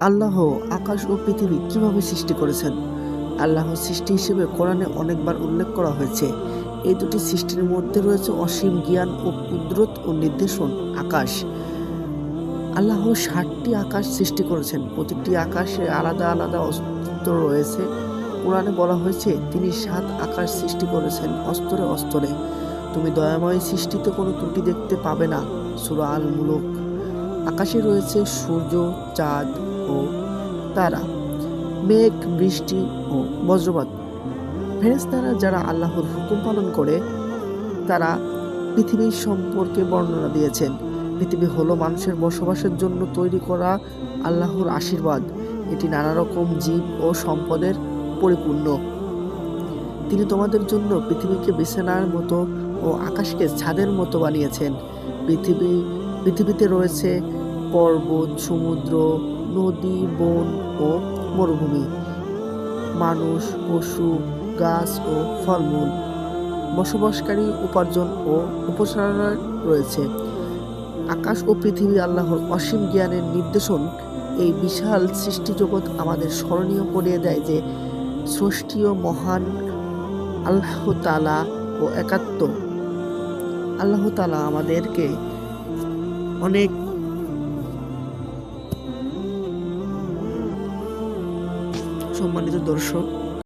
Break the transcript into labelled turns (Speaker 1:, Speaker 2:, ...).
Speaker 1: আল্লাহ আকাশ ও পৃথিবী কিভাবে সৃষ্টি করেছেন? আল্লাহর সৃষ্টি হিসেবে কোরআনে অনেকবার উল্লেখ করা হয়েছে। এই দুটি সৃষ্টির মধ্যে রয়েছে অসীম জ্ঞান ও কুদরত ও নির্দেশন। আকাশ, আল্লাহ 7টি আকাশ সৃষ্টি করেছেন। প্রতিটি আকাশে আলাদা আলাদা অস্তিত্ব রয়েছে। কোরআনে বলা হয়েছে তিনি 7 আকাশ সৃষ্টি করেছেন অস্তরে অস্তরে। তুমি দয়াময় সৃষ্টিতে কোনো ত্রুটি দেখতে পাবে না। সূরা আল মুলক। আকাশে রয়েছে সূর্য, চাঁদ ও তারা, মেঘ, বৃষ্টি ও বজ্রপাত। ফেরেশতারা যারা আল্লাহর হুকুম পালন করে তারা পৃথিবীর সম্পর্কে বর্ণনা দিয়েছেন। পৃথিবী হলো মানুষের বসবাসের জন্য তৈরি করা আল্লাহর আশীর্বাদ। এটি নানা রকম জীব ও সম্পদের পরিপূর্ণ। তিনি তোমাদের জন্য পৃথিবীকে বিছানার মতো ও আকাশকে ছাদের মতো বানিয়েছেন। পৃথিবীতে রয়েছে পর্বত, সমুদ্র, নদী, বন ও মরুভূমি, মানুষ, পশু, গাছ ও ফলমূল, বসবাসকারী, উপার্জন ও উপসর্গ রয়েছে। আকাশ ও পৃথিবী আল্লাহর অসীম জ্ঞানের নিদর্শন। এই বিশাল সৃষ্টিজগৎ আমাদের স্মরণীয় করিয়ে দেয় যে স্রষ্টিও মহান আল্লাহ তাআলা ও একাত্ম। আল্লাহ তাআলা আমাদেরকে অনেক সম্মানিত দর্শক,